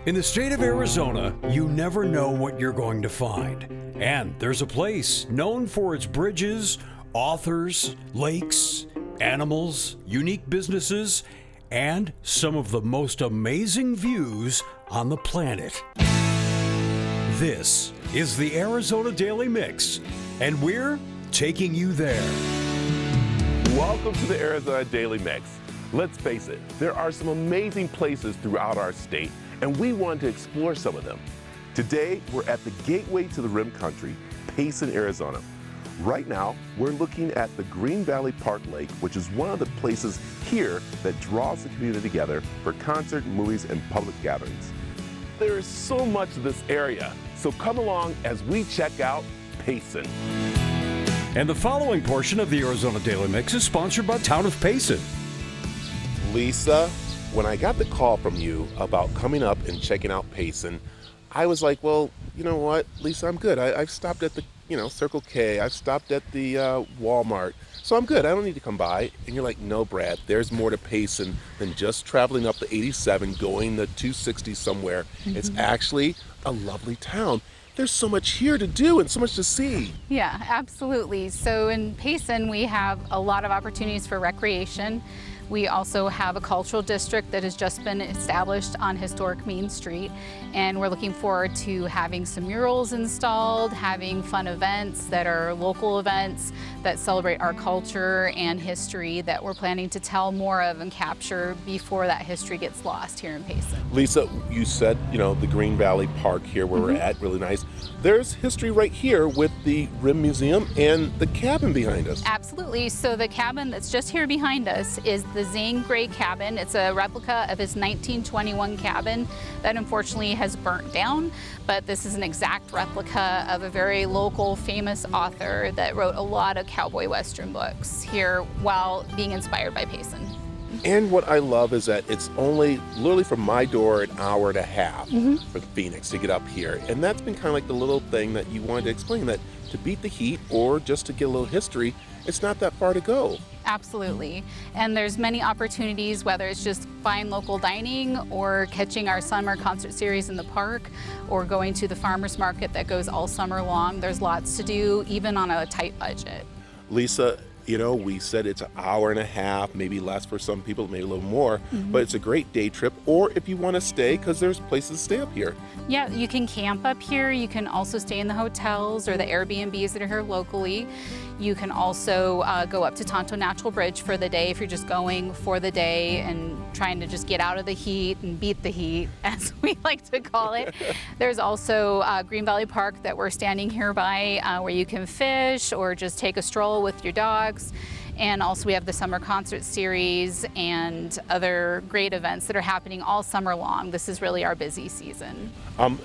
In the state of Arizona, you never know what you're going to find. And there's a place known for its bridges, authors, lakes, animals, unique businesses, and some of the most amazing views on the planet. This is the Arizona Daily Mix, and we're taking you there. Welcome to the Arizona Daily Mix. Let's face it, there are some amazing places throughout our state, and we want to explore some of them. Today, we're at the gateway to the Rim Country, Payson, Arizona. Right now, we're looking at the Green Valley Park Lake, which is one of the places here that draws the community together for concert, movies, and public gatherings. There is so much of this area, so come along as we check out Payson. And the following portion of the Arizona Daily Mix is sponsored by Town of Payson. Lisa, when I got the call from you about coming up and checking out Payson, I was like, well, you know what, Lisa, I'm good. I've stopped at the, Circle K. I've stopped at the Walmart. So I'm good. I don't need to come by. And you're like, no, Brad, there's more to Payson than just traveling up the 87, going the 260 somewhere. Mm-hmm. It's actually a lovely town. There's so much here to do and so much to see. Yeah, absolutely. So in Payson, we have a lot of opportunities for recreation. We also have a cultural district that has just been established on historic Main Street, and we're looking forward to having some murals installed, having fun events that are local events that celebrate our culture and history that we're planning to tell more of and capture before that history gets lost here in Payson. Lisa, you said, the Green Valley Park here where we're at, really nice. There's history right here with the Rim Museum and the cabin behind us. Absolutely. So the cabin that's just here behind us is the Zane Gray cabin. It's a replica of his 1921 cabin that unfortunately has burnt down, but this is an exact replica of a very local famous author that wrote a lot of cowboy western books here while being inspired by Payson. And what I love is that it's only literally from my door an hour and a half for the Phoenix to get up here. And that's been kind of like the little thing that you wanted to explain, that to beat the heat or just to get a little history, it's not that far to go. Absolutely. And there's many opportunities, whether it's just fine local dining or catching our summer concert series in the park or going to the farmers market that goes all summer long. There's lots to do, even on a tight budget. Lisa, we said it's an hour and a half, maybe less for some people, maybe a little more, but it's a great day trip, or if you want to stay, because there's places to stay up here. Yeah, you can camp up here. You can also stay in the hotels or the Airbnbs that are here locally. You can also go up to Tonto Natural Bridge for the day if you're just going for the day and trying to just get out of the heat and beat the heat, as we like to call it. There's also Green Valley Park that we're standing here by where you can fish or just take a stroll with your dogs. And also we have the summer concert series and other great events that are happening all summer long. This is really our busy season.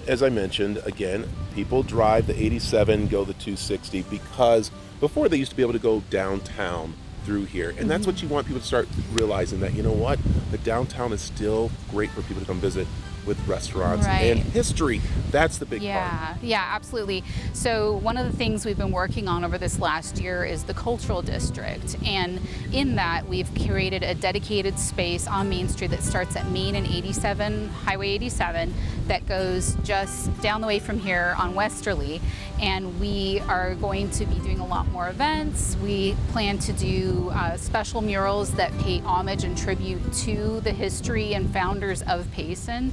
As I mentioned, again, people drive the 87, go the 260 because before they used to be able to go downtown through here. And that's what you want people to start realizing, that, the downtown is still great for people to come visit with restaurants and history. That's the big part. Yeah, absolutely. So one of the things we've been working on over this last year is the cultural district. And in that, we've created a dedicated space on Main Street that starts at Main and 87, Highway 87, that goes just down the way from here on Westerly. And we are going to be doing a lot more events. We plan to do special murals that pay homage and tribute to the history and founders of Payson.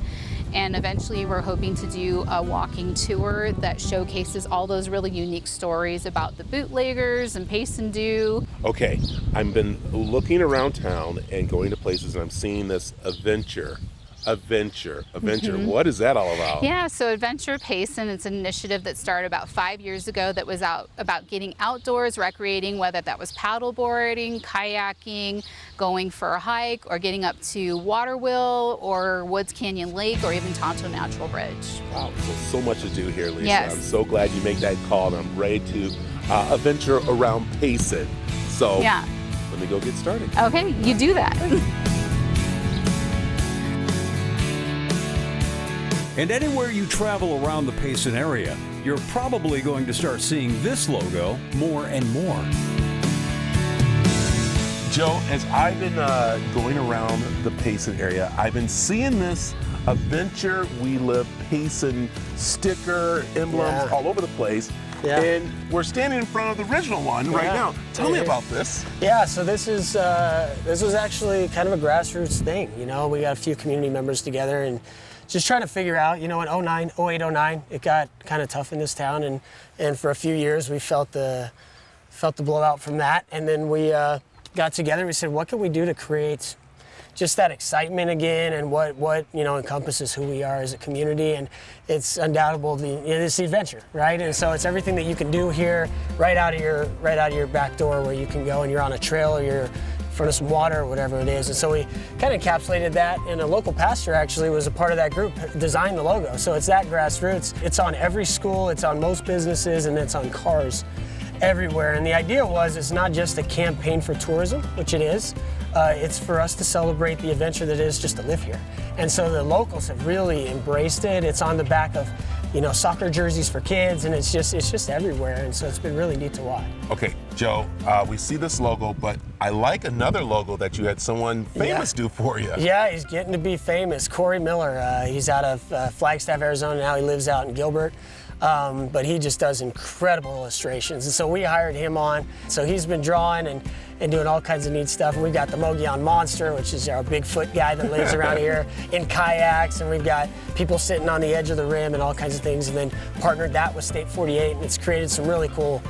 And eventually we're hoping to do a walking tour that showcases all those really unique stories about the bootleggers and Payson Dew. Okay, I've been looking around town and going to places, and I'm seeing this adventure. What is that all about? Yeah, so Adventure Payson, it's an initiative that started about 5 years ago that was about getting outdoors, recreating, whether that was paddleboarding, kayaking, going for a hike, or getting up to Waterwheel or Woods Canyon Lake, or even Tonto Natural Bridge. Wow, so much to do here, Lisa. Yes. I'm so glad you make that call, and I'm ready to adventure around Payson. So let me go get started. Okay, you do that. And anywhere you travel around the Payson area, you're probably going to start seeing this logo more and more. Joe, as I've been going around the Payson area, I've been seeing this Adventure We Live Payson sticker, emblems all over the place. Yeah. And we're standing in front of the original one right now. Tell me about this. Yeah, so this was actually kind of a grassroots thing. You know, we got a few community members together and just trying to figure out, you know, in 08, 09, it got kind of tough in this town, and for a few years we felt the blowout from that, and then we got together. We said, what can we do to create just that excitement again, and what you know encompasses who we are as a community? And it's undoubtedly it's the adventure, right? And so it's everything that you can do here, right out of your back door, where you can go and you're on a trail or you're in front of some water or whatever it is. And so we kind of encapsulated that, and a local pastor actually was a part of that group, designed the logo. So it's that grassroots. It's on every school, it's on most businesses, and it's on cars everywhere. And the idea was, it's not just a campaign for tourism, which it is. It's for us to celebrate the adventure that is just to live here. And so the locals have really embraced it. It's on the back of, you know, soccer jerseys for kids, and it's just everywhere. And so it's been really neat to watch. Okay, Joe, we see this logo, but I like another logo that you had someone famous do for you. Yeah, he's getting to be famous. Corey Miller, he's out of Flagstaff, Arizona. Now he lives out in Gilbert. But he just does incredible illustrations. And so we hired him on. So he's been drawing and doing all kinds of neat stuff. And we've got the Mogollon Monster, which is our Bigfoot guy that lives around here, in kayaks. And we've got people sitting on the edge of the rim and all kinds of things. And then partnered that with State 48. And it's created some really cool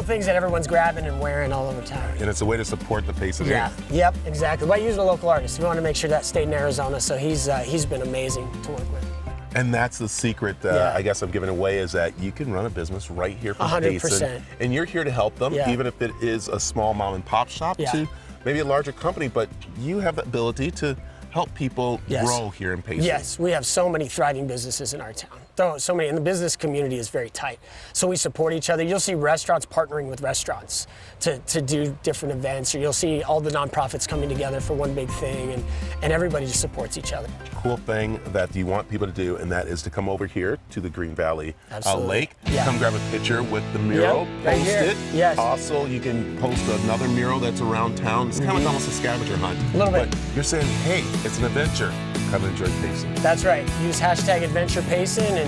things that everyone's grabbing and wearing all over town. And it's a way to support the Payson area. Yep, exactly. By using a local artist, we want to make sure that stayed in Arizona. So he's been amazing to work with. And that's the secret, I guess I'm giving away, is that you can run a business right here from 100%. Payson. And you're here to help them, even if it is a small mom and pop shop to maybe a larger company, but you have the ability to help people grow here in Payson. Yes, we have so many thriving businesses in our town. So many, and the business community is very tight. So we support each other. You'll see restaurants partnering with restaurants to do different events, or you'll see all the nonprofits coming together for one big thing, and everybody just supports each other. Cool thing that you want people to do, and that is to come over here to the Green Valley Lake, Yeah. come grab a picture with the mural, right post here. it. Yes. Also, you can post another mural that's around town. It's kind of like almost a scavenger hunt. A little bit. But you're saying, hey, it's an adventure. Come enjoy Payson. That's right. Use hashtag Adventure Payson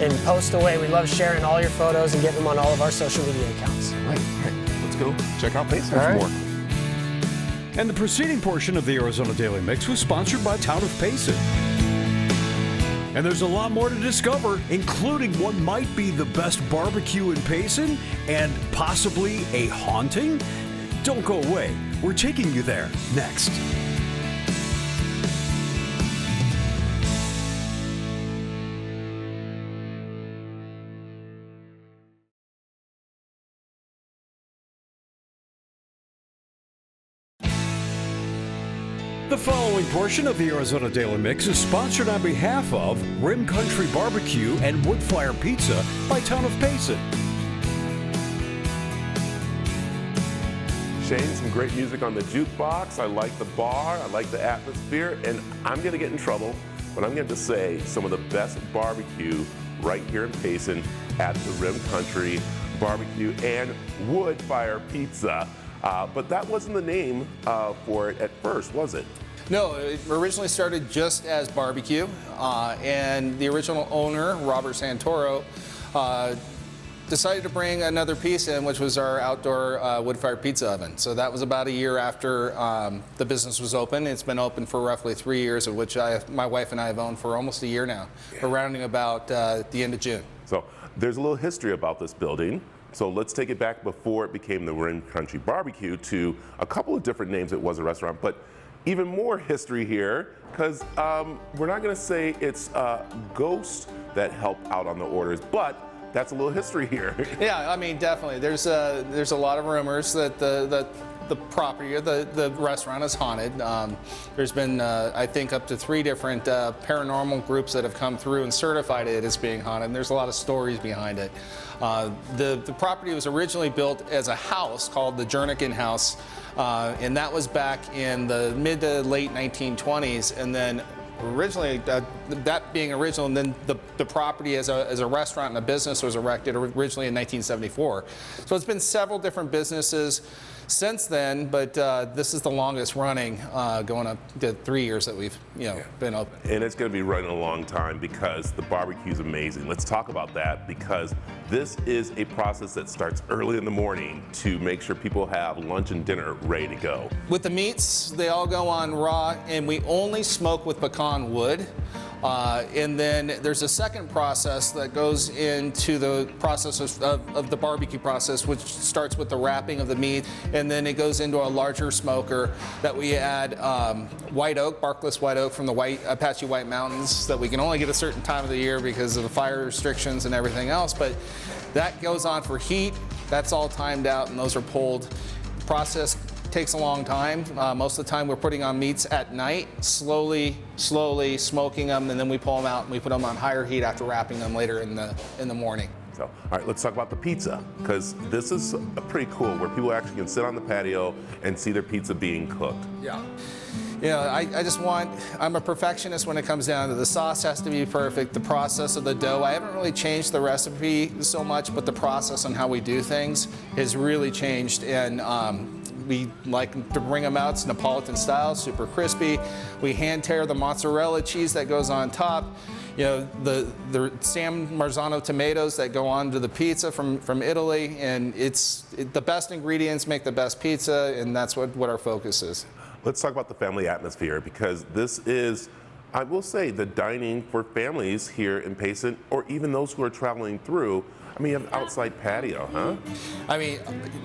and post away. We love sharing all your photos and getting them on all of our social media accounts. Right. Let's go check out Payson All right. more. And the preceding portion of the Arizona Daily Mix was sponsored by Town of Payson. And there's a lot more to discover, including what might be the best barbecue in Payson and possibly a haunting. Don't go away. We're taking you there next. The following portion of the Arizona Daily Mix is sponsored on behalf of Rim Country Barbecue and Woodfire Pizza by Town of Payson. Shane, some great music on the jukebox. I like the bar, I like the atmosphere, and I'm gonna get in trouble, but I'm going to say some of the best barbecue right here in Payson at the Rim Country Barbecue and Woodfire Pizza. But that wasn't the name for it at first, was it? No, it originally started just as barbecue, and the original owner, Robert Santoro, decided to bring another piece in, which was our outdoor wood-fired pizza oven. So that was about a year after the business was open. It's been open for roughly 3 years, of which my wife and I have owned for almost a year now. We're rounding about the end of June. So there's a little history about this building. So let's take it back before it became the Rim Country Barbecue to a couple of different names. It was a restaurant, but even more history here, because we're not going to say it's ghosts that help out on the orders, but that's a little history here. Yeah, I mean, definitely. There's a lot of rumors that the property or the restaurant is haunted. There's been, I think, up to 3 different paranormal groups that have come through and certified it as being haunted, and there's a lot of stories behind it. The property was originally built as a house called the Jernigan House, and that was back in the mid to late 1920s, and then originally, that being original, and then the property as a restaurant and a business was erected originally in 1974. So it's been several different businesses since then, but this is the longest running, going up to 3 years that we've been open. And it's going to be running a long time because the barbecue is amazing. Let's talk about that, because this is a process that starts early in the morning to make sure people have lunch and dinner ready to go. With the meats, they all go on raw, and we only smoke with pecan wood. And then there's a second process that goes into the process of the barbecue process, which starts with the wrapping of the meat, and then it goes into a larger smoker that we add white oak, barkless white oak from the Apache White Mountains that we can only get a certain time of the year because of the fire restrictions and everything else. But that goes on for heat. That's all timed out, and those are pulled. The process takes a long time. Most of the time we're putting on meats at night, slowly smoking them, and then we pull them out and we put them on higher heat after wrapping them later in the morning. So, all right, let's talk about the pizza, because this is pretty cool, where people actually can sit on the patio and see their pizza being cooked. Yeah. I'm a perfectionist when it comes down to the sauce has to be perfect, the process of the dough. I haven't really changed the recipe so much, but the process on how we do things has really changed, and we like to bring them out. It's Neapolitan style, super crispy. We hand tear the mozzarella cheese that goes on top. The San Marzano tomatoes that go onto the pizza from Italy, and the best ingredients make the best pizza, and that's what our focus is. Let's talk about the family atmosphere, because this is, I will say, the dining for families here in Payson, or even those who are traveling through. I mean, you have an outside patio, huh? I mean,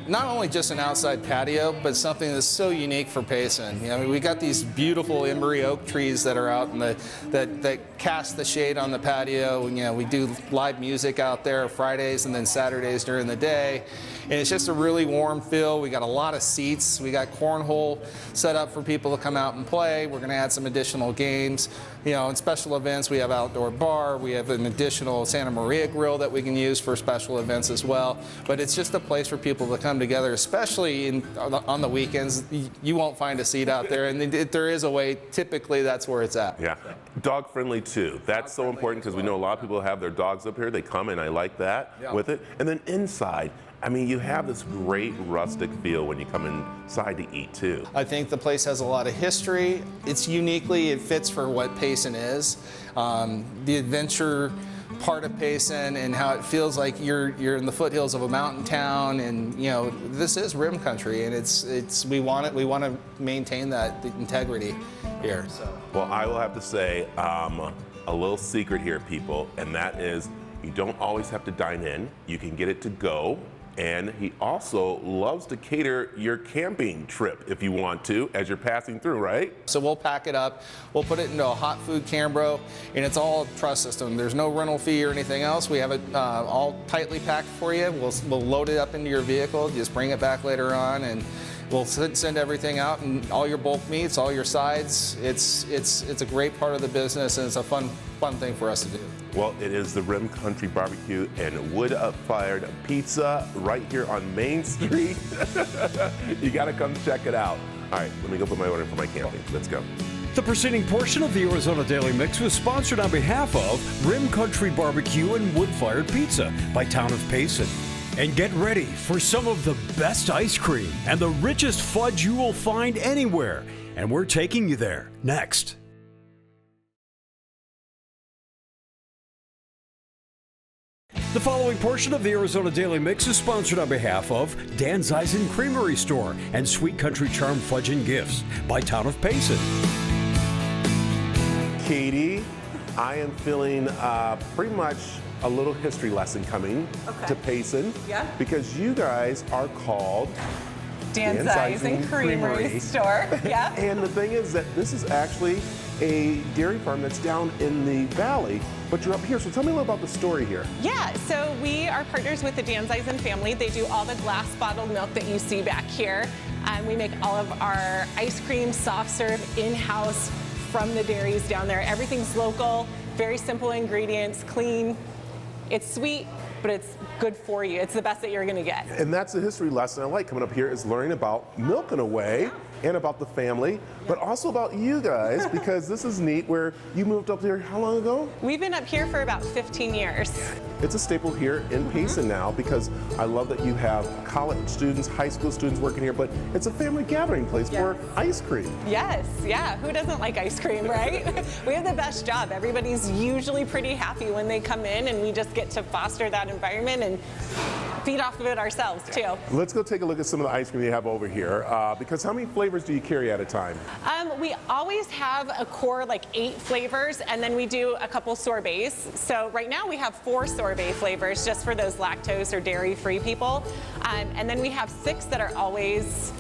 not only just an outside patio, but something that's so unique for Payson. We got these beautiful Embry oak trees that are out in that cast the shade on the patio. We do live music out there Fridays and then Saturdays during the day. And it's just a really warm feel. We got a lot of seats. We got cornhole set up for people to come out and play. We're going to add some additional games. In special events, we have outdoor bar. We have an additional Santa Maria grill that we can use for special events as well. But it's just a place for people to come together, especially on the weekends. You won't find a seat out there, and if there is a way, typically that's where it's at. Yeah, dog friendly too. That's so important, because we know a lot of people have their dogs up here. They come, and I like that with it. And then inside, I mean, you have this great rustic feel when you come inside to eat too. I think the place has a lot of history. It fits for what Payson is. The adventure part of Payson, and how it feels like you're in the foothills of a mountain town, and this is rim country, and we want to maintain the integrity here. So. Well, I will have to say a little secret here, people, and that is you don't always have to dine in. You can get it to go. And he also loves to cater your camping trip if you want to, as you're passing through, right? So we'll pack it up, we'll put it into a hot food Cambro, and it's all truss system. There's no rental fee or anything else. We have it all tightly packed for you. We'll load it up into your vehicle, just bring it back later on, and we'll send everything out, and all your bulk meats, all your sides. It's a great part of the business, and it's a fun thing for us to do. Well, it is the Rim Country Barbecue and wood-fired pizza right here on Main Street. You got to come check it out. All right, let me go put my order for my camping. Let's go. The preceding portion of the Arizona Daily Mix was sponsored on behalf of Rim Country Barbecue and Wood-Fired Pizza by Town of Payson. And get ready for some of the best ice cream and the richest fudge you will find anywhere. And we're taking you there next. The following portion of the Arizona Daily Mix is sponsored on behalf of Dan's Eisen Creamery Store and Sweet Country Charm Fudge and Gifts by Town of Payson. Katie, I am feeling pretty much a little history lesson coming to Payson. Yeah. Because you guys are called Dan's Eisen Creamery Store. Yeah. And the thing is that this is actually a dairy farm that's down in the valley, but you're up here. So tell me a little about the story here. Yeah, so we are partners with the Dan's Eisen family. They do all the glass bottled milk that you see back here. We make all of our ice cream, soft serve, in-house from the dairies down there. Everything's local, very simple ingredients, clean. It's sweet, but it's good for you. It's the best that you're gonna get. And that's the history lesson I like coming up here, is learning about milking away and about the family, but also about you guys, because this is neat where you moved up here how long ago? We've been up here for about 15 years. It's a staple here in Payson now, because I love that you have college students, high school students working here, but it's a family gathering place for ice cream. Yes, yeah, who doesn't like ice cream, right? We have the best job. Everybody's usually pretty happy when they come in, and we just get to foster that environment and feed off of it ourselves too. Let's go take a look at some of the ice cream you have over here, because how many flavors do you carry at a time? We always have a core like 8 flavors, and then we do a couple sorbets. So right now we have 4 sorbet flavors just for those lactose or dairy-free people. And then we have 6 that are always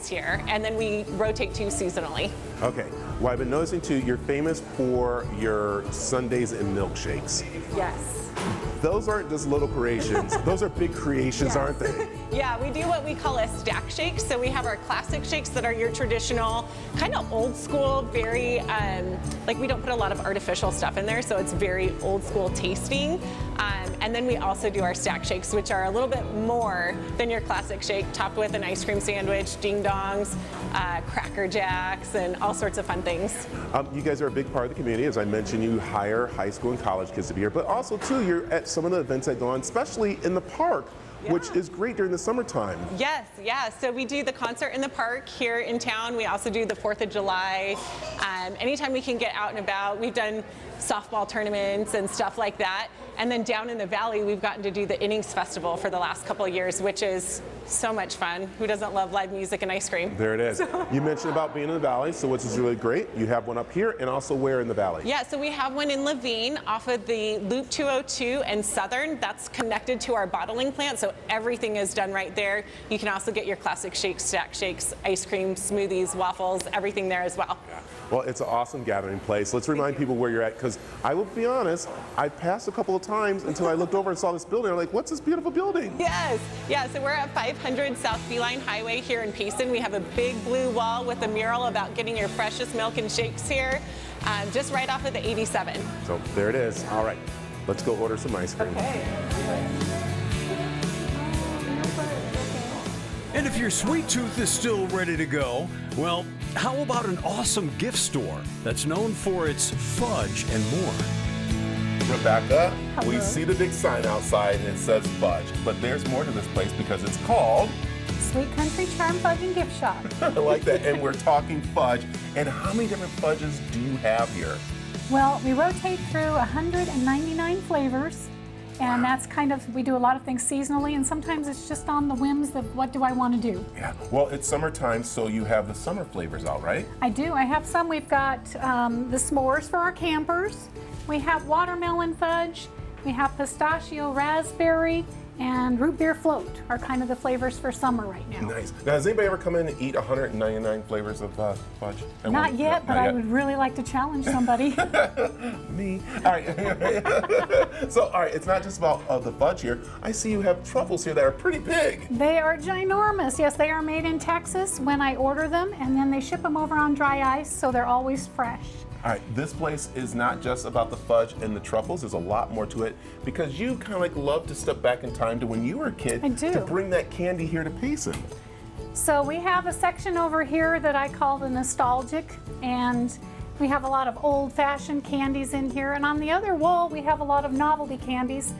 here, and then we rotate 2 seasonally. Okay, well, I've been noticing too, you're famous for your sundaes and milkshakes. Yes. Those aren't just little creations, those are big creations, aren't they? Yeah, we do what we call a stack shake. So we have our classic shakes that are your traditional, kind of old school, very, like we don't put a lot of artificial stuff in there, so it's very old school tasting. And then we also do our stack shakes, which are a little bit more than your classic shake, topped with an ice cream sandwich, ding dongs, Cracker Jacks, and all sorts of fun things. You guys are a big part of the community. As I mentioned, you hire high school and college kids to be here, but also too, you're at some of the events that go on, especially in the park, which is great during the summertime. Yes, yeah. So we do the concert in the park here in town. We also do the 4th of July. Anytime we can get out and about, we've done softball tournaments and stuff like that. And then down in the valley, we've gotten to do the Innings Festival for the last couple of years, which is so much fun. Who doesn't love live music and ice cream? There it is. You mentioned about being in the valley, so which is really great. You have one up here and also where in the valley? Yeah, so we have one in Levine off of the Loop 202 and Southern. That's connected to our bottling plant, so everything is done right there. You can also get your classic shakes, stack shakes, ice cream, smoothies, waffles, everything there as well. Yeah. Well, it's an awesome gathering place. Let's remind people where you're at, because I will be honest, I passed a couple of times until I looked over and saw this building. I'm like, what's this beautiful building? Yes, yeah, so we're at 500 South Beeline Highway here in Payson. We have a big blue wall with a mural about getting your freshest milk and shakes here, just right off of the 87. So there it is. All right, let's go order some ice cream. Okay. And if your sweet tooth is still ready to go, well, how about an awesome gift store that's known for its fudge and more? Rebecca, we see the big sign outside and it says fudge, but there's more to this place because it's called Sweet Country Charm Fudge and Gift Shop. I like that. And we're talking fudge. And how many different fudges do you have here? Well, we rotate through 199 flavors, and that's kind of, we do a lot of things seasonally, and sometimes it's just on the whims of what do I want to do. Yeah, well, it's summertime, so you have the summer flavors out, right? I do. I have some. We've got the s'mores for our campers. We have watermelon fudge. We have pistachio raspberry, and root beer float are kind of the flavors for summer right now. Nice. Now, has anybody ever come in and eat 199 flavors of fudge? Not yet, but I would really like to challenge somebody. Me. All right. So, all right, it's not just about the fudge here. I see you have truffles here that are pretty big. They are ginormous. Yes, they are made in Texas when I order them, and then they ship them over on dry ice, so they're always fresh. All right, this place is not just about the fudge and the truffles. There's a lot more to it because you kind of like love to step back in time to when you were a kid. I do. To bring that candy here to Payson. So we have a section over here that I call the nostalgic, and we have a lot of old-fashioned candies in here. And on the other wall, we have a lot of novelty candies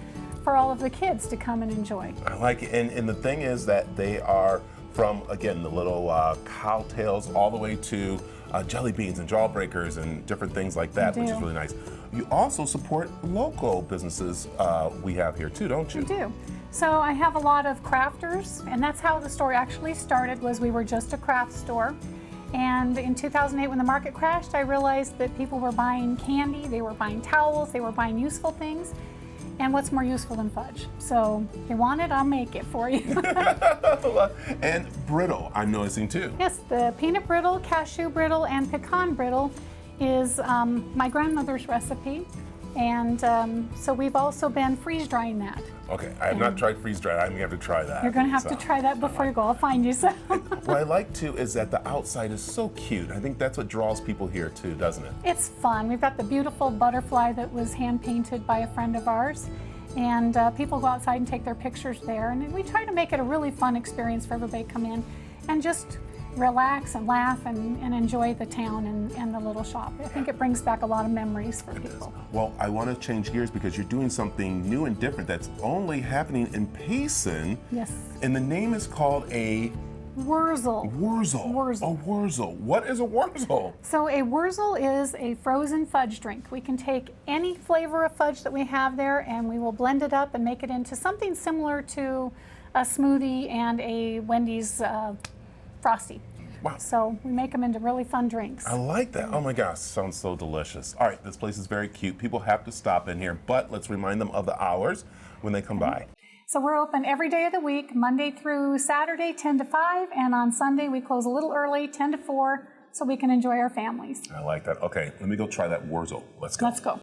for all of the kids to come and enjoy. I like it. And the thing is that they are from, again, the little cowtails all the way to jelly beans and jawbreakers and different things like that, which is really nice. You also support local businesses we have here too, don't you? I do. So I have a lot of crafters, and that's how the store actually started, was we were just a craft store. And in 2008, when the market crashed, I realized that people were buying candy, they were buying towels, they were buying useful things. And what's more useful than fudge? So if you want it, I'll make it for you. And brittle, I'm noticing too. Yes, the peanut brittle, cashew brittle, and pecan brittle is my grandmother's recipe. And so we've also been freeze drying that. Okay, I have not tried freeze dried. I'm gonna have to try that. You're gonna have to try that before you go. I'll find you some. What I like too is that the outside is so cute. I think that's what draws people here too, doesn't it? It's fun. We've got the beautiful butterfly that was hand painted by a friend of ours. And people go outside and take their pictures there. And we try to make it a really fun experience for everybody to come in and just relax and laugh and enjoy the town and the little shop. I think it brings back a lot of memories for people. Well, I want to change gears because you're doing something new and different that's only happening in Payson. Yes. And the name is called a Wurzel. Wurzel. Wurzel. A Wurzel. What is a Wurzel? So a Wurzel is a frozen fudge drink. We can take any flavor of fudge that we have there and we will blend it up and make it into something similar to a smoothie and a Wendy's Frosty. Wow. So we make them into really fun drinks. I like that. Oh my gosh, sounds so delicious. All right, this place is very cute. People have to stop in here, but let's remind them of the hours when they come by. So we're open every day of the week, Monday through Saturday, 10 to 5, and on Sunday we close a little early, 10 to 4, so we can enjoy our families. I like that. Okay, let me go try that Wurzel. Let's go. Let's go.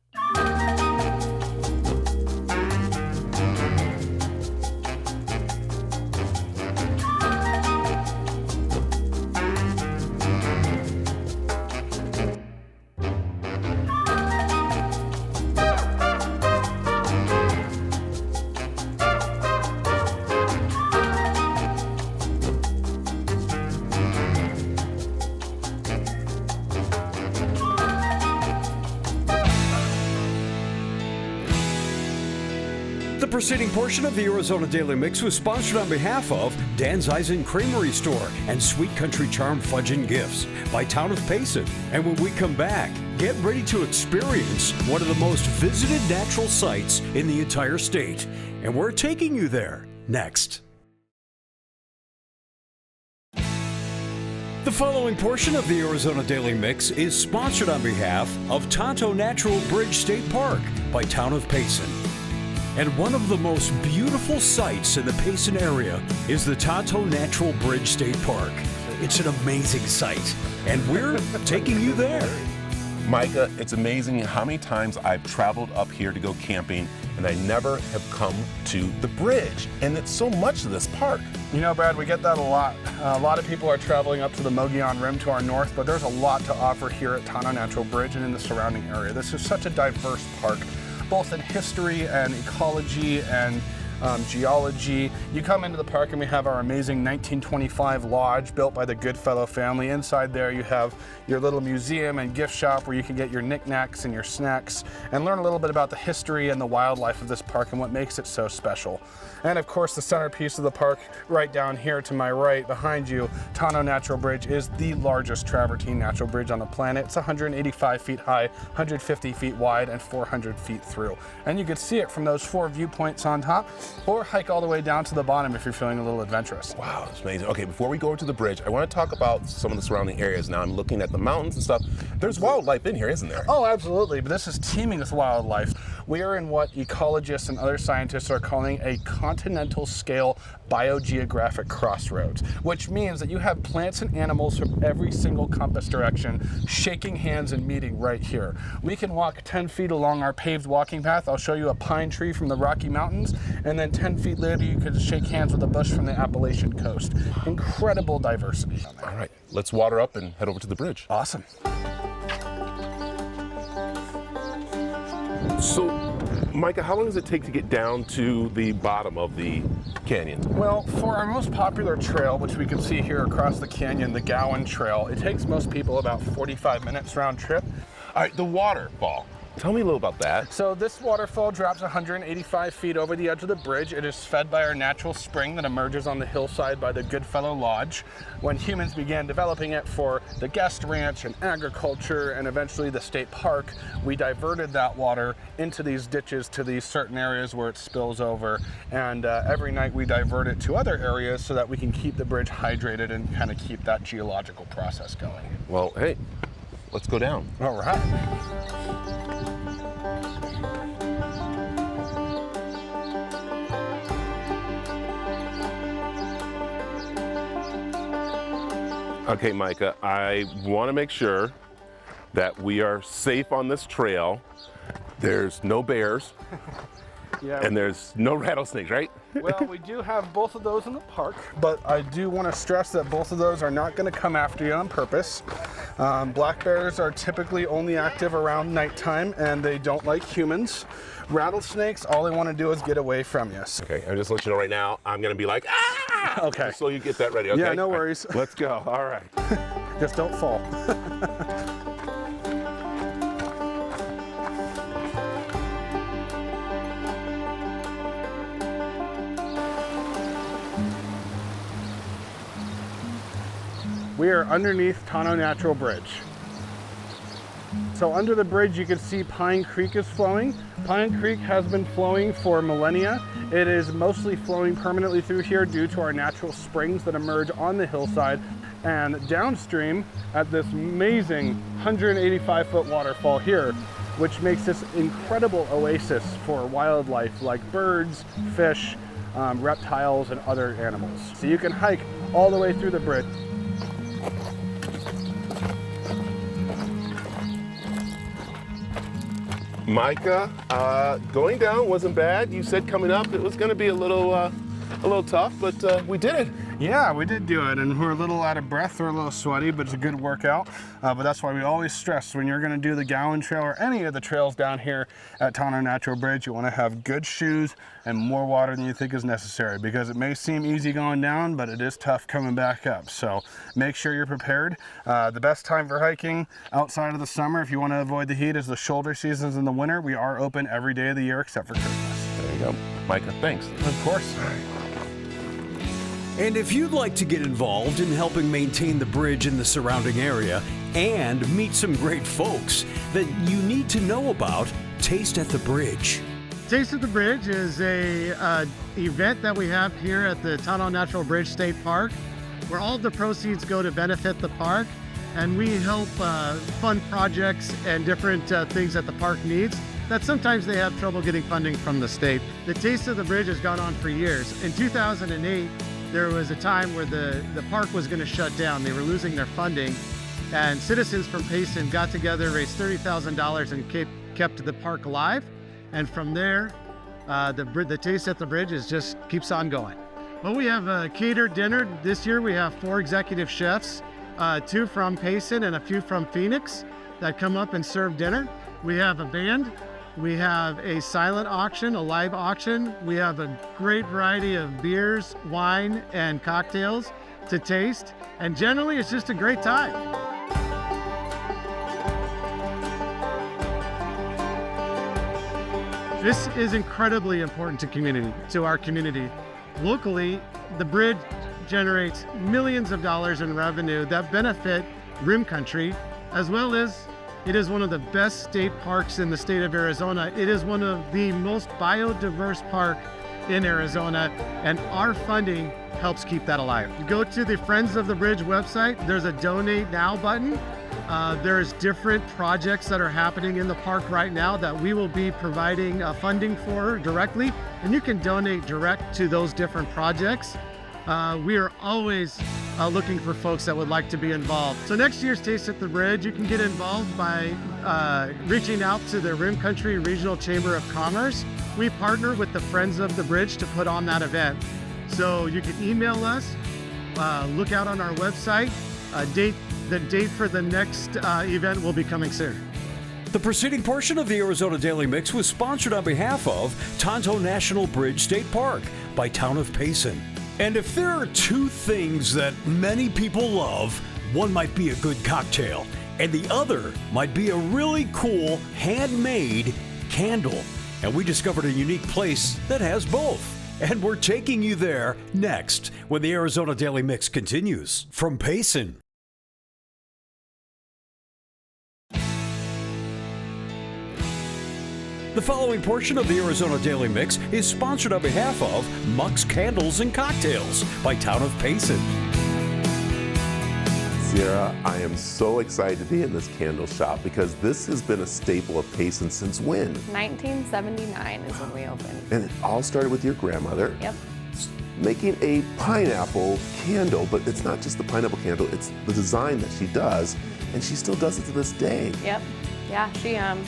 The preceding portion of the Arizona Daily Mix was sponsored on behalf of Dan's Eisen Creamery Store and Sweet Country Charm Fudge and Gifts by Town of Payson. And when we come back, get ready to experience one of the most visited natural sites in the entire state. And we're taking you there next. The following portion of the Arizona Daily Mix is sponsored on behalf of Tonto Natural Bridge State Park by Town of Payson. And one of the most beautiful sights in the Payson area is the Tonto Natural Bridge State Park. It's an amazing sight, and we're taking you there. Micah, it's amazing how many times I've traveled up here to go camping and I never have come to the bridge. And it's so much of this park. You know, Brad, we get that a lot. A lot of people are traveling up to the Mogollon Rim to our north, but there's a lot to offer here at Tonto Natural Bridge and in the surrounding area. This is such a diverse park, both in history and ecology and geology. You come into the park and we have our amazing 1925 lodge built by the Goodfellow family. Inside there you have your little museum and gift shop where you can get your knickknacks and your snacks and learn a little bit about the history and the wildlife of this park and what makes it so special. And of course the centerpiece of the park right down here to my right behind you, Tonto Natural Bridge, is the largest travertine natural bridge on the planet. It's 185 feet high, 150 feet wide, and 400 feet through. And you can see it from those 4 viewpoints on top, or hike all the way down to the bottom if you're feeling a little adventurous. Wow, that's amazing. Okay, before we go to the bridge, I want to talk about some of the surrounding areas. Now I'm looking at the mountains and stuff. There's wildlife in here, isn't there? Oh, absolutely, but this is teeming with wildlife. We are in what ecologists and other scientists are calling a continental scale biogeographic crossroads, which means that you have plants and animals from every single compass direction shaking hands and meeting right here. We can walk 10 feet along our paved walking path. I'll show you a pine tree from the Rocky Mountains, and then 10 feet later you can shake hands with a bush from the Appalachian coast. Incredible diversity. All right, let's water up and head over to the bridge. Awesome. So, Micah, how long does it take to get down to the bottom of the canyon? Well, for our most popular trail, which we can see here across the canyon, the Gowan Trail, it takes most people about 45 minutes round trip. All right, the waterfall. Tell me a little about that. So this waterfall drops 185 feet over the edge of the bridge. It is fed by our natural spring that emerges on the hillside by the Goodfellow Lodge. When humans began developing it for the guest ranch and agriculture and eventually the state park, we diverted that water into these ditches to these certain areas where it spills over. And every night we divert it to other areas so that we can keep the bridge hydrated and kind of keep that geological process going. Well, hey, let's go down. All right. Okay, Micah, I want to make sure that we are safe on this trail. There's no bears, Yeah. and there's no rattlesnakes, right? Well, we do have both of those in the park, but I do want to stress that both of those are not going to come after you on purpose. Black bears are typically only active around nighttime, and they don't like humans. Rattlesnakes, all they want to do is get away from you. Okay, I'm just letting you know right now, I'm going to be like, ah! half. Okay. Just so you get that ready, okay? Yeah, no worries. Let's go. All right. Just don't fall. We are underneath Tano Natural Bridge. So under the bridge you can see Pine Creek is flowing. Pine Creek has been flowing for millennia. It is mostly flowing permanently through here due to our natural springs that emerge on the hillside. And downstream at this amazing 185-foot waterfall here, which makes this incredible oasis for wildlife like birds, fish, reptiles, and other animals. So you can hike all the way through the bridge. Micah, going down wasn't bad. You said coming up it was going to be a little tough, but we did it. Yeah, we did do it, and we're a little out of breath, we're a little sweaty, but it's a good workout. But that's why we always stress when you're going to do the Gowan Trail or any of the trails down here at Tano Natural Bridge, you want to have good shoes and more water than you think is necessary, because it may seem easy going down, but it is tough coming back up. So make sure you're prepared. The best time for hiking outside of the summer, if you want to avoid the heat, is the shoulder seasons in the winter. We are open every day of the year except for Christmas. There you go. Micah, thanks. Of course. And if you'd like to get involved in helping maintain the bridge in the surrounding area and meet some great folks that you need to know about, Taste at the Bridge. Taste at the Bridge is a event that we have here at the Tano Natural Bridge State Park, where all of the proceeds go to benefit the park, and we help fund projects and different things that the park needs that sometimes they have trouble getting funding from the state. The Taste of the Bridge has gone on for years. In 2008, there was a time where the park was going to shut down. They were losing their funding, and citizens from Payson got together, raised $30,000 and kept the park alive. And from there, the Taste at the Bridge just keeps on going. Well, we have a catered dinner. This year we have 4 executive chefs, 2 from Payson and a few from Phoenix that come up and serve dinner. We have a band. We have a silent auction, a live auction. We have a great variety of beers, wine, and cocktails to taste. And generally, it's just a great time. This is incredibly important to our community. Locally, the bridge generates millions of dollars in revenue that benefit Rim Country, as well as it is one of the best state parks in the state of Arizona. It is one of the most biodiverse park in Arizona, and our funding helps keep that alive. Go to the Friends of the Bridge website. There's a Donate Now button. There's different projects that are happening in the park right now that we will be providing funding for directly, and you can donate direct to those different projects. We are always looking for folks that would like to be involved. So next year's Taste at the Bridge, you can get involved by reaching out to the Rim Country Regional Chamber of Commerce. We partner with the Friends of the Bridge to put on that event. So you can email us, look out on our website. The date for the next event will be coming soon. The preceding portion of the Arizona Daily Mix was sponsored on behalf of Tonto National Bridge State Park by Town of Payson. And if there are 2 things that many people love, one might be a good cocktail, and the other might be a really cool handmade candle. And we discovered a unique place that has both. And we're taking you there next when the Arizona Daily Mix continues from Payson. The following portion of the Arizona Daily Mix is sponsored on behalf of Muck's Candles and Cocktails by Town of Payson. Sierra, I am so excited to be in this candle shop because this has been a staple of Payson since when? 1979 is when we opened. And it all started with your grandmother. Yep. Making a pineapple candle, but it's not just the pineapple candle, it's the design that she does, and she still does it to this day. Yep. Yeah,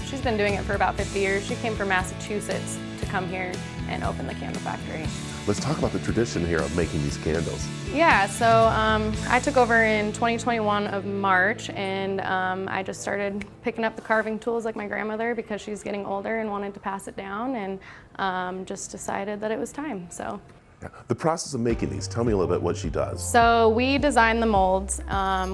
she's been doing it for about 50 years. She came from Massachusetts to come here and open the candle factory. Let's talk about the tradition here of making these candles. Yeah, so I took over in 2021 of March, and I just started picking up the carving tools like my grandmother because she's getting older and wanted to pass it down, and just decided that it was time. So Yeah. The process of making these, tell me a little bit what she does. So we design the molds.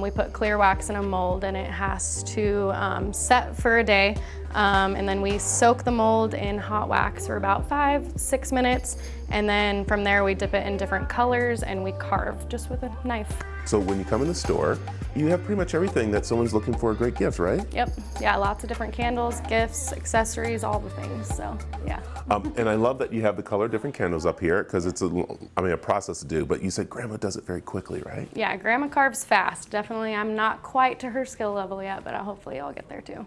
We put clear wax in a mold and it has to set for a day. And then we soak the mold in hot wax for about 5-6 minutes. And then from there we dip it in different colors and we carve just with a knife. So when you come in the store, you have pretty much everything that someone's looking for a great gift, right? Yep, yeah, lots of different candles, gifts, accessories, all the things, so yeah. And I love that you have the color different candles up here because it's a process to do, but you said Grandma does it very quickly, right? Yeah, Grandma carves fast, definitely. I'm not quite to her skill level yet, but hopefully I'll get there too,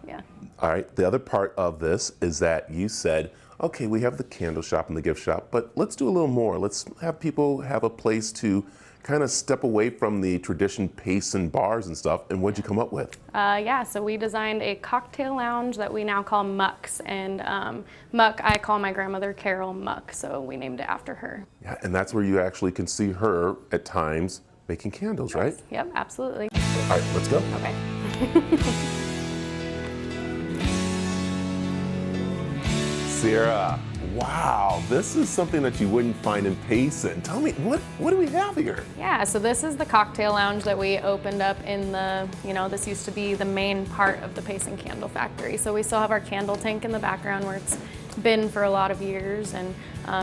yeah. All right, the other part of this is that you said, okay, we have the candle shop and the gift shop, but let's do a little more. Let's have people have a place to kind of step away from the tradition Payson bars and stuff. And what'd you come up with? Yeah, so we designed a cocktail lounge that we now call Muck's. And Muck, I call my grandmother Carol Muck, so we named it after her. Yeah, and that's where you actually can see her at times making candles, right? Yep, absolutely. All right, let's go. Okay. Sarah, wow, this is something that you wouldn't find in Payson. Tell me, what do we have here? Yeah, so this is the cocktail lounge that we opened up in the, this used to be the main part of the Payson Candle Factory. So we still have our candle tank in the background where it's been for a lot of years, and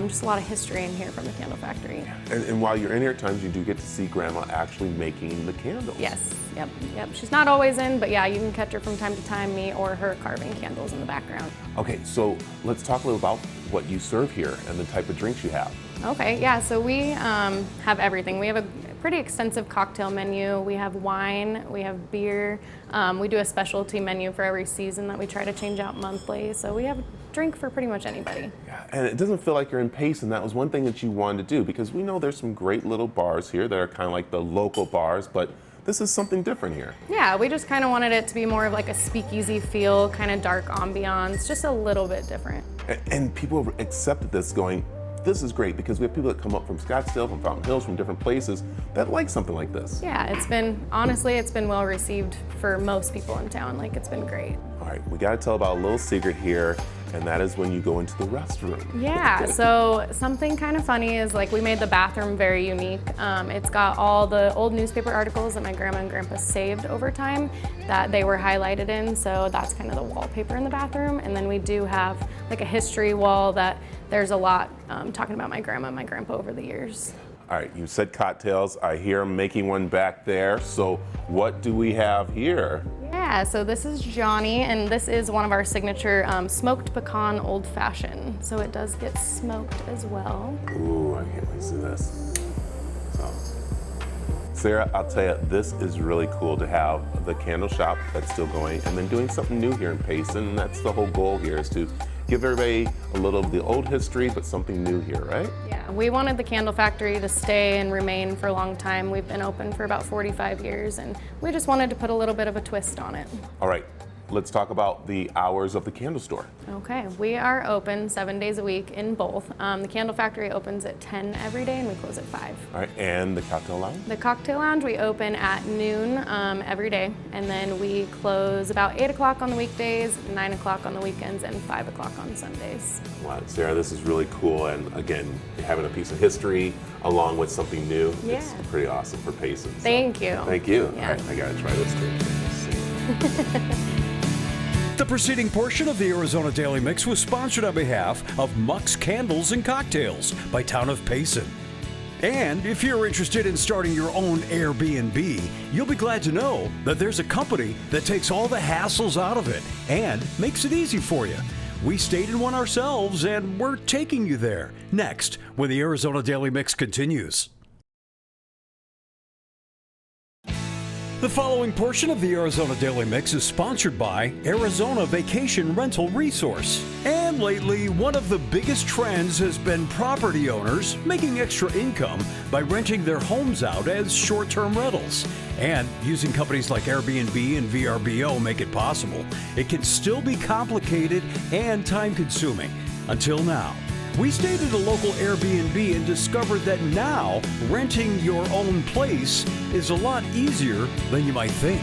just a lot of history in here from the candle factory. And while you're in here at times, you do get to see Grandma actually making the candles. Yes, yep. She's not always in, but yeah, you can catch her from time to time, me or her carving candles in the background. Okay, so let's talk a little about what you serve here and the type of drinks you have. Okay, yeah, so we have everything. We have a pretty extensive cocktail menu. We have wine, we have beer. We do a specialty menu for every season that we try to change out monthly. So we have a drink for pretty much anybody. Yeah, and it doesn't feel like you're in Payson. That was one thing that you wanted to do, because we know there's some great little bars here that are kind of like the local bars, but this is something different here. Yeah, we just kind of wanted it to be more of like a speakeasy feel, kind of dark ambiance, just a little bit different. And people have accepted this, going, this is great, because we have people that come up from Scottsdale, from Fountain Hills, from different places that like something like this. Yeah, honestly, it's been well received for most people in town. Like, it's been great. All right, we got to tell about a little secret here, and that is when you go into the restroom. Yeah, so something kind of funny is, like, we made the bathroom very unique. It's got all the old newspaper articles that my grandma and grandpa saved over time that they were highlighted in, so that's kind of the wallpaper in the bathroom. And then we do have like a history wall that there's a lot talking about my grandma and my grandpa over the years. All right, you said cocktails. I hear them making one back there. So what do we have here? Yeah, so this is Johnny, and this is one of our signature smoked pecan old fashioned. So it does get smoked as well. Ooh, I can't wait to see this. So, Sarah, I'll tell you, this is really cool to have the candle shop that's still going, and then doing something new here in Payson. And that's the whole goal here, is to give everybody a little of the old history, but something new here, right? Yeah, we wanted the candle factory to stay and remain for a long time. We've been open for about 45 years, and we just wanted to put a little bit of a twist on it. All right, let's talk about the hours of the candle store. Okay, we are open 7 days a week in both. The candle factory opens at 10 every day, and we close at 5. All right, and the cocktail lounge? The cocktail lounge, we open at noon every day, and then we close about 8 o'clock on the weekdays, 9 o'clock on the weekends, and 5 o'clock on Sundays. Wow, Sarah, this is really cool, and again, having a piece of history along with something new, Yeah. It's pretty awesome for Payson. So. Thank you. Thank you. Yeah. All right, I gotta try this drink. The preceding portion of the Arizona Daily Mix was sponsored on behalf of Muck's Candles and Cocktails by Town of Payson. And if you're interested in starting your own Airbnb, you'll be glad to know that there's a company that takes all the hassles out of it and makes it easy for you. We stayed in one ourselves, and we're taking you there next when the Arizona Daily Mix continues. The following portion of the Arizona Daily Mix is sponsored by Arizona Vacation Rental Resource. And lately, one of the biggest trends has been property owners making extra income by renting their homes out as short-term rentals. And using companies like Airbnb and VRBO make it possible. It can still be complicated and time-consuming. Until now. We stayed at a local Airbnb and discovered that now renting your own place is a lot easier than you might think.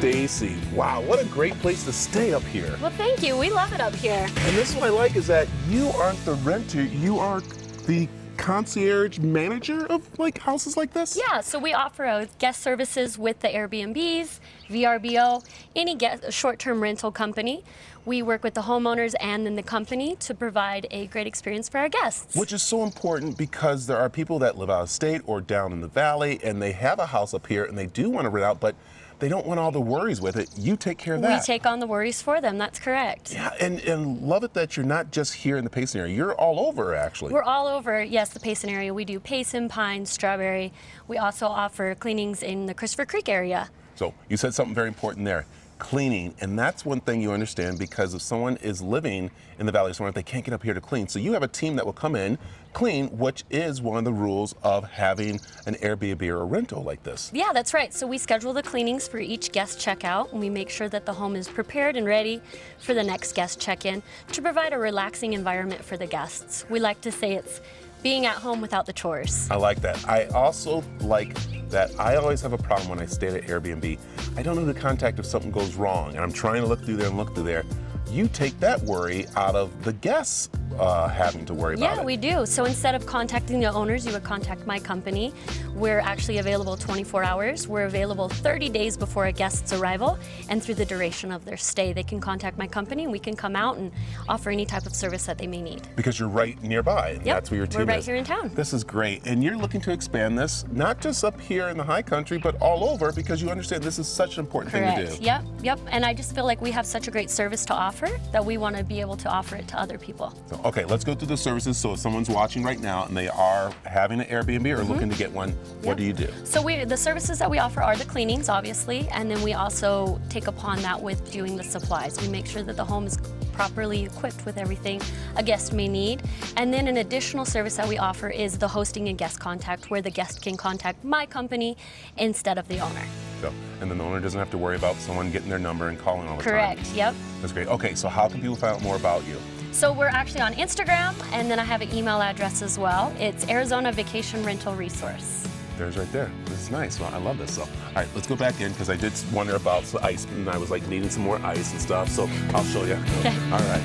Stacy. Wow, what a great place to stay up here. Well, thank you. We love it up here. And this is what I like is that you aren't the renter, you are the concierge manager of like houses like this? Yeah, so we offer guest services with the Airbnbs, VRBO, any short-term rental company. We work with the homeowners and then the company to provide a great experience for our guests. Which is so important because there are people that live out of state or down in the valley and they have a house up here and they do want to rent out, but they don't want all the worries with it. You take care of that. We take on the worries for them, that's correct. Yeah, and love it that you're not just here in the Payson area. You're all over, actually. We're all over, yes, the Payson area. We do Payson, Pine, Strawberry. We also offer cleanings in the Christopher Creek area. So you said something very important there. Cleaning, and that's one thing you understand because if someone is living in the valley somewhere, they can't get up here to clean. So you have a team that will come in, clean, which is one of the rules of having an Airbnb or a rental like this. Yeah, that's right. So we schedule the cleanings for each guest checkout, and we make sure that the home is prepared and ready for the next guest check-in to provide a relaxing environment for the guests. We like to say it's being at home without the chores. I like that. I also like that I always have a problem when I stay at Airbnb. I don't know who to contact if something goes wrong, and I'm trying to look through there and look through there. You take that worry out of the guests having to worry about it. Yeah, we do. So instead of contacting the owners, you would contact my company. We're actually available 24 hours. We're available 30 days before a guest's arrival, and through the duration of their stay, they can contact my company, and we can come out and offer any type of service that they may need. Because you're right nearby. Yep, That's where your team is. we're right here in town. This is great. And you're looking to expand this, not just up here in the high country, but all over because you understand this is such an important thing to do. Yep. And I just feel like we have such a great service to offer that we want to be able to offer it to other people. So, okay, let's go through the services. So if someone's watching right now and they are having an Airbnb or looking to get one, what do you do? So the services that we offer are the cleanings, obviously, and then we also take upon that with doing the supplies. We make sure that the home is properly equipped with everything a guest may need. And then an additional service that we offer is the hosting and guest contact, where the guest can contact my company instead of the owner. So, and then the owner doesn't have to worry about someone getting their number and calling all the time. Correct, yep. That's great. Okay, so how can people find out more about you? So we're actually on Instagram, and then I have an email address as well. It's Arizona Vacation Rental Resource. There's right there. This is nice. Well, I love this. So, all right, let's go back in because I did wonder about the ice, and I was like needing some more ice and stuff. So I'll show you. Okay. All right.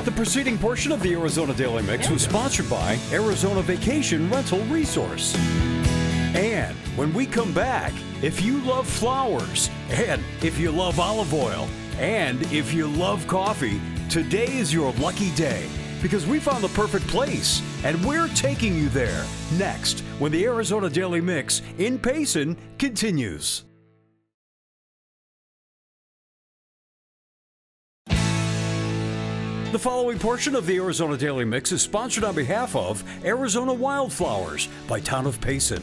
The preceding portion of the Arizona Daily Mix was sponsored by Arizona Vacation Rental Resource. And when we come back, if you love flowers, and if you love olive oil, and if you love coffee, today is your lucky day because we found the perfect place and we're taking you there next when the Arizona Daily Mix in Payson continues. The following portion of the Arizona Daily Mix is sponsored on behalf of Arizona Wildflowers by Town of Payson.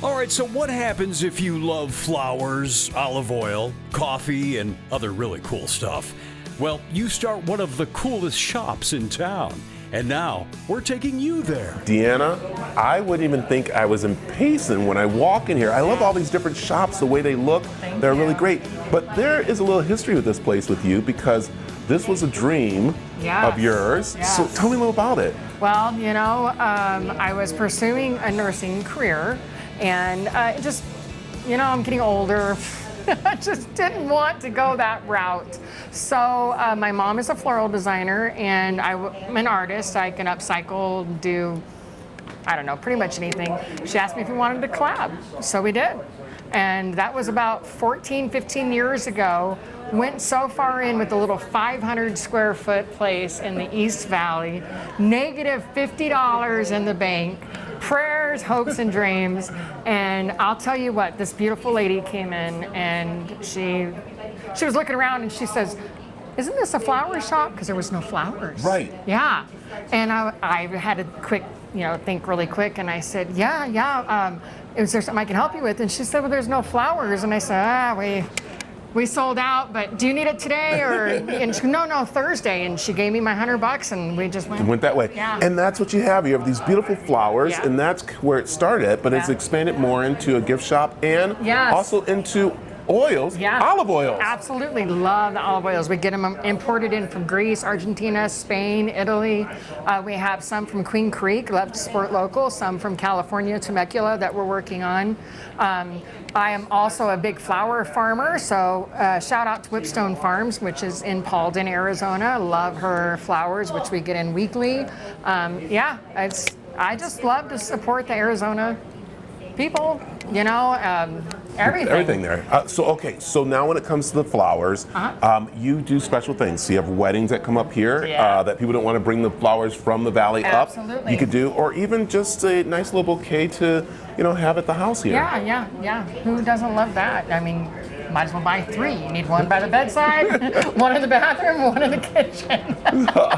All right, so what happens if you love flowers, olive oil, coffee, and other really cool stuff? Well, you start one of the coolest shops in town. And now, we're taking you there. Deanna, I wouldn't even think I was in Payson when I walk in here. I love all these different shops, the way they look. They're really great. But there is a little history with this place with you because this was a dream of yours. Yes. So tell me a little about it. Well, you know, I was pursuing a nursing career, and I'm getting older. I just didn't want to go that route. So my mom is a floral designer, and I'm an artist. I can upcycle, do, pretty much anything. She asked me if we wanted to collab, so we did. And that was about 14, 15 years ago. Went so far in with a little 500 square foot place in the East Valley, negative $50 in the bank, prayers, hopes, and dreams. And I'll tell you what, this beautiful lady came in and she was looking around and she says, "Isn't this a flower shop?" Because there was no flowers. Right. Yeah. And I had to think really quick, and I said, yeah. Is there something I can help you with? And she said, "Well, there's no flowers." And I said, we sold out, but do you need it today? And she, no, Thursday. And she gave me my $100 and we just went that way. Yeah. And that's what you have. You have these beautiful flowers, Yeah. and that's where it started, but it's expanded more into a gift shop and Yes. also into oils, Yeah. olive oils. Absolutely love the olive oils. We get them imported in from Greece, Argentina, Spain, Italy. We have some from Queen Creek, love to support local, some from California, Temecula that we're working on. I am also a big flower farmer, so shout out to Whipstone Farms, which is in Paulden, Arizona. Love her flowers, which we get in weekly. Yeah, I just love to support the Arizona people, you know, everything. Everything there. So now when it comes to the flowers, you do special things. So you have weddings that come up here that people don't want to bring the flowers from the valley up. Absolutely. You could do, or even just a nice little bouquet to, have at the house here. Yeah. Who doesn't love that? I mean, might as well buy 3. You need one by the bedside, one in the bathroom, one in the kitchen.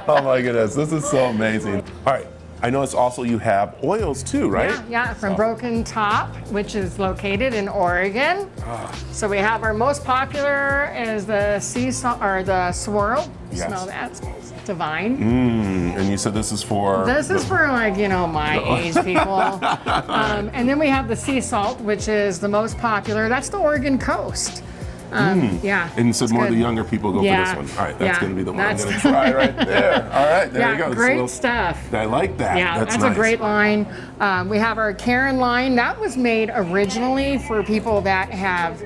Oh my goodness, this is so amazing. All right. I notice also you have oils too, right? Yeah, from Broken Top, which is located in Oregon. So we have our most popular is the sea salt or the swirl. Yes. Smell that, smells divine. And you said this is for? This is for like, my age people. And then we have the sea salt, which is the most popular. That's the Oregon coast. Yeah. And so more good. the younger people go for this one. All right, that's going to be the one I'm That's- going to try right there. All right, there you go. Great stuff. I like that. Yeah, that's nice. a great line. We have our Karen line. That was made originally for people that have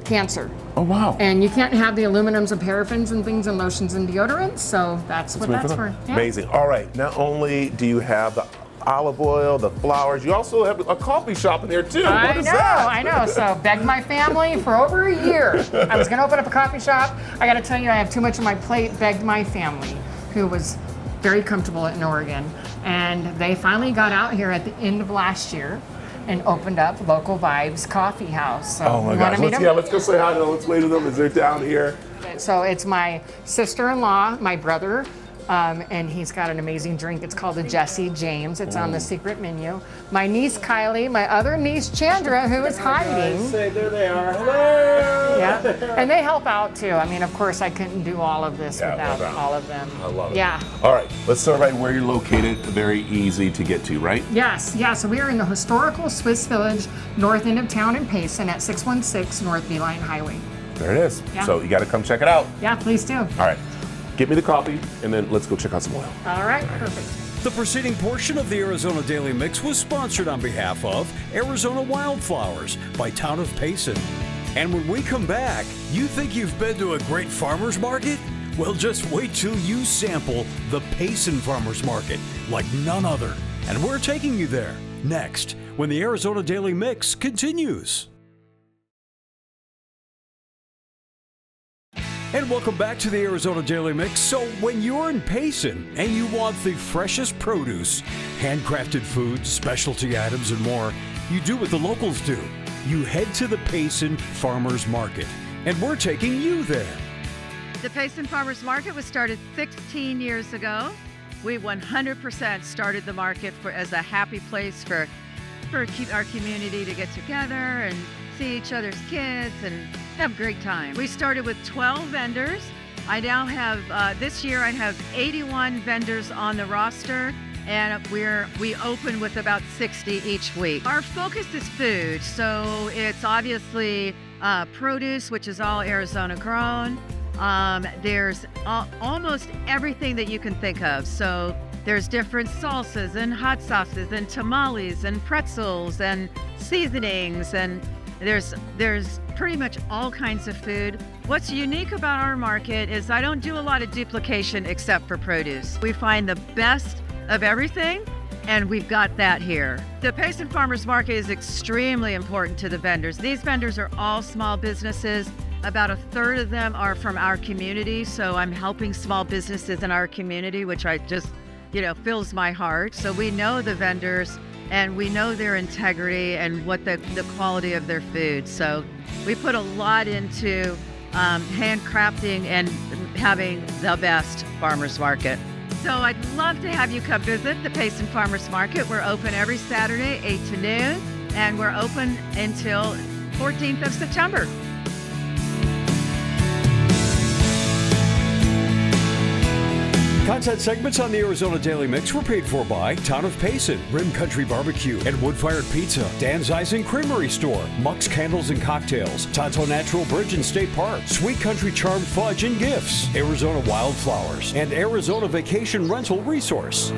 cancer. Oh, wow. And you can't have the aluminums and paraffins and things and lotions and deodorants, so that's what that's for. Yeah. Amazing. All right, not only do you have the olive oil, the flowers, you also have a coffee shop in there too. What is that? I know. So begged my family for over a year. I was going to open up a coffee shop. I got to tell you, I have too much on my plate. Begged my family, who was very comfortable in Oregon. And they finally got out here at the end of last year and opened up Local Vibes Coffee House. So Oh my gosh. Let's go say hi to them. Let's wave to them as they're down here. So it's my sister-in-law, my brother, and he's got an amazing drink. It's called the Jesse James. It's on the secret menu. My niece Kylie, my other niece Chandra, who is hiding. Say, there they are. Hello. Yeah, and they help out too. I mean, of course, I couldn't do all of this without all of them. I love it. Yeah. All right, let's start by where you're located. Very easy to get to, right? Yes, yeah. So we are in the historical Swiss Village, north end of town in Payson at 616 North Beeline Highway. There it is. Yeah. So you got to come check it out. Yeah, please do. All right, get me the coffee, and then let's go check out some oil. All right, perfect. The preceding portion of the Arizona Daily Mix was sponsored on behalf of Arizona Wildflowers by Town of Payson. And when we come back, you think you've been to a great farmer's market? Well, just wait till you sample the Payson Farmer's Market like none other. And we're taking you there next when the Arizona Daily Mix continues. And welcome back to the Arizona Daily Mix. So when you're in Payson and you want the freshest produce, handcrafted food, specialty items, and more, you do what the locals do. You head to the Payson Farmers Market, and we're taking you there. The Payson Farmers Market was started 16 years ago. We 100% started the market as a happy place for our community to get together and see each other's kids and have a great time. We started with 12 vendors. I now have, this year I have 81 vendors on the roster, and we open with about 60 each week. Our focus is food, so it's obviously produce, which is all Arizona grown. There's almost everything that you can think of. So there's different salsas and hot sauces and tamales and pretzels and seasonings, and there's pretty much all kinds of food. What's unique about our market is I don't do a lot of duplication except for produce. We find the best of everything, and we've got that here. The Payson Farmers Market is extremely important to the vendors. These vendors are all small businesses. About a third of them are from our community, so I'm helping small businesses in our community, which I just, fills my heart. So we know the vendors, and we know their integrity and what the quality of their food. So we put a lot into handcrafting and having the best farmers market. So I'd love to have you come visit the Payson Farmers Market. We're open every Saturday, 8 to noon, and we're open until 14th of September. Content segments on the Arizona Daily Mix were paid for by Town of Payson, Rim Country Barbecue, and Wood Fired Pizza, Dan's Eisen Creamery Store, Muck's Candles and Cocktails, Tonto Natural Bridge and State Park, Sweet Country Charm Fudge and Gifts, Arizona Wildflowers, and Arizona Vacation Rental Resource.